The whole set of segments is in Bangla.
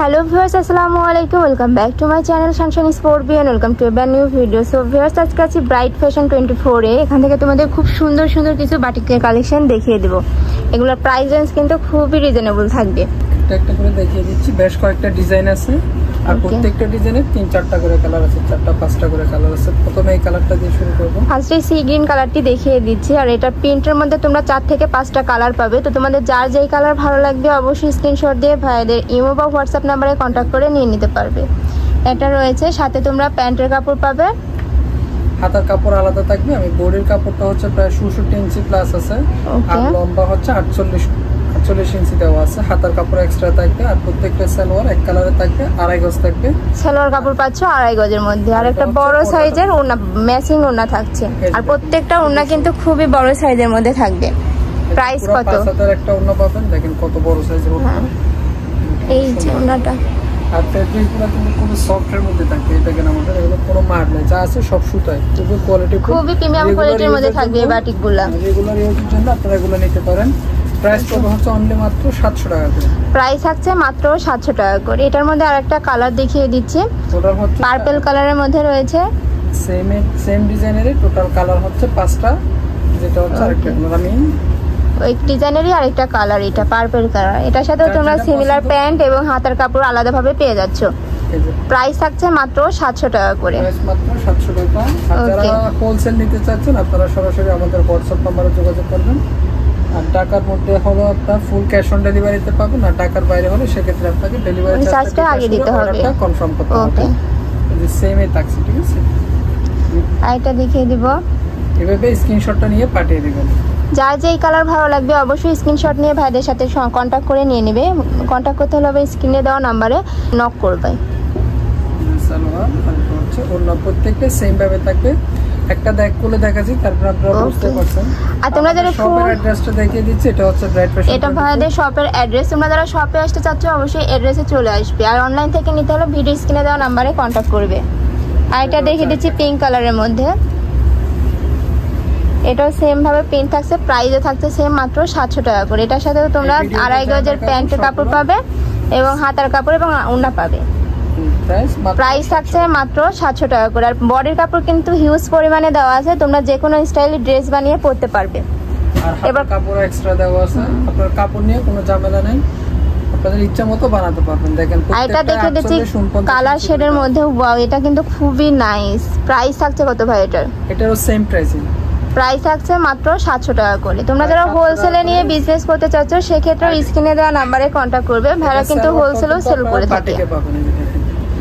হ্যালো ভিউয়ার্স, আসসালামু আলাইকুম। Welcome back to my channel sunshine sport B and welcome to a brand new video. So viewers, আজকে আছি ব্রাইট ফ্যাশন 24 এ। এখান থেকে তোমাদের খুব সুন্দর সুন্দর কিছু বাটিকের কালেকশন দেখিয়ে দেবো। এগুলোর প্রাইস রেঞ্জ কিন্তু খুবই রিজনেবল থাকবে। একটা করে দেখিয়ে দিচ্ছি, বেশ কয়েকটা ডিজাইন আছে আর প্রত্যেকটা ডিজাইনের 3-4টা করে কালার আছে, 4টা-5টা করে কালার আছে। প্রথমে এই কালারটা দিয়ে শুরু করব। ফার্স্টে সি গ্রিন কালারটি দেখিয়ে দিচ্ছি। আর এটা প্রিন্টের মধ্যে তোমরা 4 থেকে 5টা কালার পাবে। তো তোমাদের যার যেই কালার ভালো লাগবে অবশ্যই স্ক্রিনশট দিয়ে ভাইদের ইমো বা হোয়াটসঅ্যাপ নাম্বারে কন্ট্যাক্ট করে নিয়ে নিতে পারবে। এটা রয়েছে, সাথে তোমরা প্যান্টের কাপড় পাবে, হাতার কাপড় আলাদা থাকবে। আমি বডির কাপড়টা হচ্ছে প্রায় 67 ইঞ্চি প্লাস আছে আর লম্বা হচ্ছে 48 ইঞ্চি দেওয়া আছে। হাতার কাপড় এক্সট্রা থাকবে আর প্রত্যেকটা সালোয়ার এক কালারে থাকবে, 2.5 গজ থাকবে। সালোয়ার কাপড় পাচ্ছ 2.5 গজের মধ্যে। আর একটা বড় সাইজের ওড়না, ম্যাচিং ওড়না থাকছে। আর প্রত্যেকটা ওড়না কিন্তু খুবই বড় সাইজের মধ্যে থাকবে। প্রাইস কত? 5000 একটা ওড়না পাবেন। দেখেন কত বড় সাইজের ওড়না। এই যে ওড়নাটা, আর ফেব্রিকগুলো কিন্তু খুব সফটের মধ্যে থাকে। এটা কেন আমাদের এগুলো কোনো মার নেই, যা আছে সব সুতায়, খুবই কোয়ালিটি, খুবই প্রিমিয়াম কোয়ালিটির মধ্যে থাকবে এই বাটিকগুলো। রেগুলার ইউজের জন্য আপনারা এগুলো নিতে পারেন। প্রাইস কত হচ্ছে? অনলি মাত্র 700 টাকা করে। প্রাইস থাকছে মাত্র 700 টাকা করে। এটার মধ্যে আরেকটা কালার দেখিয়ে দিচ্ছি, টোটাল হচ্ছে পার্পল কালারের মধ্যে রয়েছে। সেম ডিজাইনেরই টোটাল কালার হচ্ছে 5টা, যেটা হচ্ছে আরেকটা কালার। আমি ওই ডিজাইনেরই আরেকটা কালার, এটা পার্পল কালার। এটার সাথে তোমরা সিমিলার প্যান্ট এবং হাতার কাপড় আলাদাভাবে পেয়ে যাচ্ছ। প্রাইস থাকছে মাত্র 700 টাকা করে। প্রাইস মাত্র 700 টাকা। আর যারা হোলসেল নিতে চাচ্ছেন আপনারা সরাসরি আমাদের হোয়াটসঅ্যাপ নম্বরে যোগাযোগ করবেন। আর টাকার মধ্যে হলো আপনার ফুল ক্যাশ অন ডেলিভারিতে পাবেন, আর টাকার বাইরে হলে সেক্ষেত্রে আপনাকে ডেলিভারি চার্জটা আগে দিতে হবে, কনফার্ম করতে হবে। এই সেমই থাকছে, ঠিক আছে? আইটা দেখিয়ে দিব, এভাবে স্ক্রিনশটটা নিয়ে পাঠিয়ে দিবেন। যার যেই কালার ভালো লাগবে অবশ্যই স্ক্রিনশট নিয়ে ভাইদের সাথে কন্ট্যাক্ট করে নিয়ে নেবে। কন্ট্যাক্ট করতে হলে স্ক্রিনে দেওয়া নাম্বারে নক করবে। সালোয়ার আর হচ্ছে ওড়না প্রত্যেকটা সেম ভাবে থাকবে। একটা দেখ করে দেখাচ্ছি, তারপর আপনারা বুঝতে পারছেন। আর তোমরা যারা শপের অ্যাড্রেসটা দেখিয়ে দিচ্ছি, এটা হচ্ছে ব্রাইট ফ্যাশন। এটা ভাইদের শপের অ্যাড্রেস। তোমরা যারা শপে আসতে চাচ্ছ অবশ্যই অ্যাড্রেসে চলে আসবে। আর অনলাইন থেকে নিতে হলে ভিডিও স্ক্রিনে দেওয়া নাম্বারে কন্ট্যাক্ট করবে। আর এটা দেখিয়ে দিচ্ছি পিঙ্ক কালারের মধ্যে। এটাও সেম ভাবে প্রিন্ট থাকছে, প্রাইসও থাকছে সেম মাত্র 700 টাকা করে। এটার সাথে তোমরা 2.5 গজের প্যান্টের কাপড় পাবে এবং হাতার কাপড় এবং ওড়না পাবে। প্রাইস থাকছে মাত্র 700 টাকা করে। আর বডির কাপড় কিন্তু হিউজ পরিমাণে দেওয়া আছে, তোমরা যে কোনো স্টাইলে ড্রেস বানিয়ে পরতে পারবে। আর হাতার কাপড় এক্সট্রা দেওয়া আছে, আপনার কাপড় নিয়ে কোনো ঝামেলা নেই, আপনাদের ইচ্ছা মতো বানাতে পারবেন। দেখেন এটা দেখে দিচ্ছি কালার শেডের মধ্যে। ওয়াও, এটা কিন্তু খুবই নাইস। প্রাইস থাকছে কত ভাই এটার? এটারও সেম প্রাইসই। প্রাইস থাকছে মাত্র 700 টাকা করে। তোমরা যারা হোলসেলে নিয়ে বিজনেস করতে চাচ্ছ সেক্ষেত্রে স্ক্রিনে দেওয়া নাম্বারে কন্ট্যাক্ট করবে। ভাইরা কিন্তু হোলসেলও সেল করে থাকে।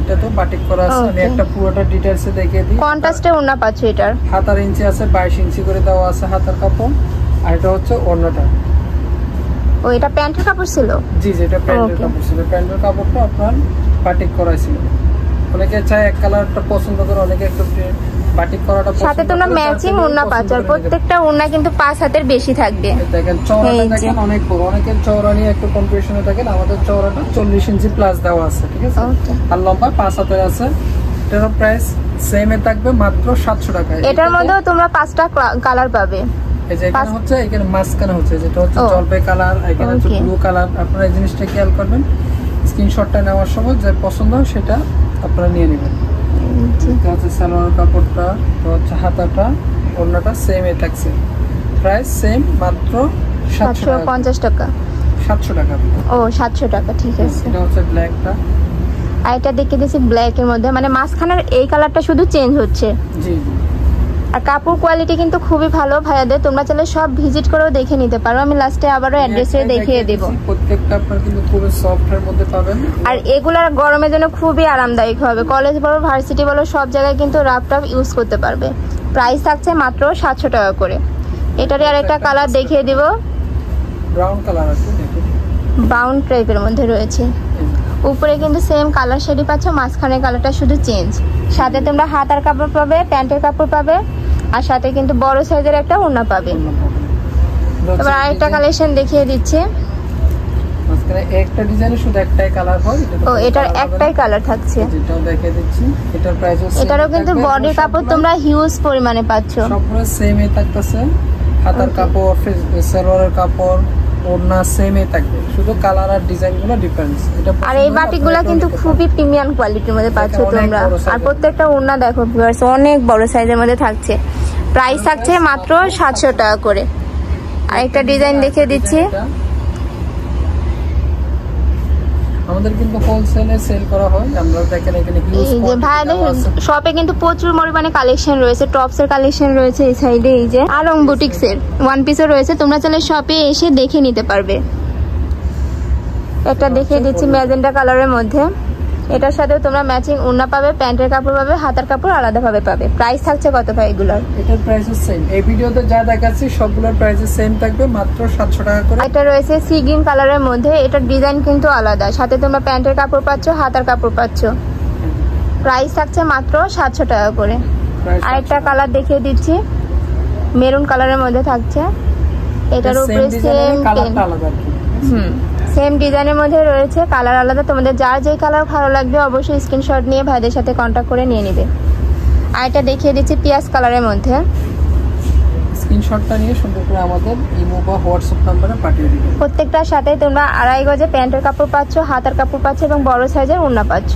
এটা তো বাটিক করা আছে। আমি একটা পুরোটা ডিটেইলসে দেখিয়ে দিই। কন্ট্রাস্টে ওড়না পাচ্ছ। এটার হাতার ইঞ্চি আছে 22 ইঞ্চি করে দেওয়া আছে হাতার কাপড়। আর এটা হচ্ছে ওড়নাটা। ও, এটা প্যান্টের কাপড় ছিল? জি জি, এটা প্যান্টের কাপড় ছিল। প্যান্টের কাপড়টা আপনার বাটিক করা ছিল। অনেকে চায় এক কালারটা পছন্দ করে, অনেকে একটু বাটিক করাটা পছন্দ করে। সাথে তোমরা ম্যাচিং ওড়না পাচ্ছ। আর প্রত্যেকটা ওড়না কিন্তু 5 হাতের বেশি থাকবে। দেখেন চওড়াটা দেখেন অনেক বড়। অনেকের চওড়া নিয়ে একটু কনফিউশনে থাকেন। আমাদের চওড়াটা 40 ইঞ্চি প্লাস দেওয়া আছে, ঠিক আছে? আর লম্বা 5 হাতের আছে। এটার প্রাইস সেম এ থাকবে মাত্র 700 টাকা। এটার মধ্যেও তোমরা 5টা কালার পাবে। এই যে এখানে হচ্ছে, এখানে মাঝখানে হচ্ছে যেটা হচ্ছে জলপাই কালার, এখানে হচ্ছে ব্লু কালার। আপনারা এই জিনিসটা খেয়াল করবেন। স্ক্রিনশটটা নেওয়ার সময় যে পছন্দ হয় সেটা আপনারা নিয়ে নেবেন। এটা হচ্ছে সালোয়ার কাপড়টা, তো হচ্ছে হাতাটা, ওড়নাটা সেম এ থাকছে। প্রাইস সেম মাত্র 750 টাকা। 700 টাকা। ও, 700 টাকা, ঠিক আছে। এটা হচ্ছে ব্ল্যাকটা। আর এটা দেখে দিয়েছি ব্ল্যাক এর মধ্যে, মানে মাঝখানের এই কালারটা শুধু চেঞ্জ হচ্ছে। জি জি। আর কাপড় কোয়ালিটি কিন্তু খুবই ভালো ভাইয়াদের। তোমরা চাইলে সব ভিজিট করেও দেখে নিতে পারো। আমি লাস্টে আবারও অ্যাড্রেসে দেখিয়ে দেব। প্রত্যেকটা আপনারা কিন্তু খুবই সফট এর মধ্যে পাবেন। আর এগুলার গরমের জন্য খুবই আরামদায়ক হবে। কলেজ বলো, ভার্সিটি বলো, সব জায়গায় কিন্তু রাফ টাফ ইউজ করতে পারবে। প্রাইস থাকছে মাত্র 700 টাকা করে। এটারই আরেকটা কালার দেখিয়ে দিব। ব্রাউন কালার আছে, দেখুন ব্রাউন টাইপের মধ্যে রয়েছে। উপরে কিন্তু সেম কালার শেডই পাচ্ছ, মাঝখানের কালারটা শুধু চেঞ্জ। সাথে তোমরা হাতার কাপড় পাবে, প্যান্টের কাপড় পাবে, আর সাথে কিন্তু বড় সাইজের একটা ওড়না পাবে। এবার আরেকটা কালেকশন দেখিয়ে দিচ্ছি। মাঝখানে একটা ডিজাইনে শুধু একটাই কালার হয়। ও, এটার একটাই কালার থাকছে। যেটাও দেখিয়ে দিচ্ছি। এটার প্রাইস হচ্ছে, এটারও কিন্তু বডির কাপড় তোমরা হিউজ পরিমাণে পাচ্ছ। সবগুলো সেম এ থাকতেছে। হাতার কাপড়, সালোয়ারের কাপড়, ওড়না সেমই থাকবে, শুধু কালার আর ডিজাইনগুলো ডিফারেন্স। এটা আর এই বাটিকগুলো কিন্তু খুবই প্রিমিয়াম কোয়ালিটির মধ্যে পাচ্ছ তোমরা। আর প্রত্যেকটা ওড়না দেখো ভিউয়ার্স অনেক বড় সাইজের মধ্যে থাকছে। প্রাইস থাকছে মাত্র 700 টাকা করে। আর একটা ডিজাইন দেখিয়ে দিচ্ছি। আমাদের কিন্তু হোলসেলে সেল করা হয়, আমরা দেখেন এখানে হিউজ এই যে ভাইদের শপে কিন্তু প্রচুর পরিমাণে কালেকশন রয়েছে, টপস এর কালেকশন রয়েছে এই সাইডে, এই যে আলং বুটিক্স এর ওয়ান পিসও রয়েছে, তোমরা চাইলে শপে এসে দেখে নিতে পারবে। একটা দেখিয়ে দিচ্ছি ম্যাজেন্টা কালারের মধ্যে, এটার সাথে তোমরা ম্যাচিং ওড়না পাবে, প্যান্টের কাপড় পাবে, হাতার কাপড় আলাদাভাবে পাবে। প্রাইস থাকছে কত ভাই এগুলোর? এটার প্রাইস সেম, এই ভিডিওতে যা দেখাচ্ছি সবগুলোর প্রাইস সেম থাকবে, মাত্র 700 টাকা করে। এটা রয়েছে সি গ্রিন কালারের মধ্যে, এটার ডিজাইন কিন্তু আলাদা, সাথে তোমরা প্যান্টের কাপড় পাচ্ছ, হাতার কাপড় পাচ্ছ। প্রাইস থাকছে মাত্র 700 টাকা করে। আরেকটা কালার দেখিয়ে দিচ্ছি, মেরুন কালারের মধ্যে থাকছে, এটার উপরে সেম ডিজাইনের মধ্যে রয়েছে, কালার আলাদা। তোমাদের যার যেই কালার ভালো লাগবে অবশ্যই স্ক্রিনশট নিয়ে ভাইদের সাথে কন্ট্যাক্ট করে নিয়ে নিবে। আর এটা দেখিয়ে দিচ্ছি পিয়াজ কালারের মধ্যে, স্ক্রিনশটটা নিয়ে সুন্দর করে আমাদের ইমো বা হোয়াটসঅ্যাপ নম্বরে পাঠিয়ে দিবেন। প্রত্যেকটার সাথে তোমরা 2.5 গজে প্যান্টের কাপড় পাচ্ছ, হাতার কাপড় পাচ্ছ এবং বড় সাইজের ওড়না পাচ্ছ।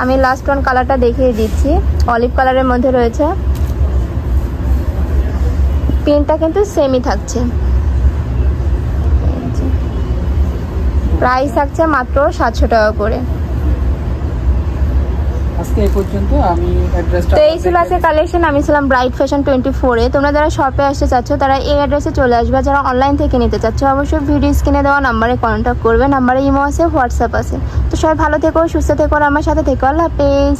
আমি লাস্ট ওয়ান কালারটা দেখিয়ে দিচ্ছি, অলিভ কালারের মধ্যে রয়েছে, প্রিন্টটা কিন্তু সেমই থাকছে। প্রাইস থাকছে মাত্র 700 টাকা করে। আজকে এই পর্যন্ত। আমি অ্যাড্রেসটা, তো এই ছিল আজকে কালেকশন। আমি ছিলাম ব্রাইট ফ্যাশন 24 এ। তোমরা যারা শপে আসতে চাচ্ছ তারা এই অ্যাড্রেসে চলে আসবে, যারা অনলাইন থেকে নিতে চাচ্ছ অবশ্যই ভিডিও স্ক্রিনে দেওয়া নাম্বারে কন্ট্যাক্ট করবে। নাম্বারে ইমো আছে, হোয়াটসঅ্যাপ আছে। তো সবাই ভালো থেকো, সুস্থ থেকো, আর আমার সাথে থেকো। আল্লাহ হাফেজ।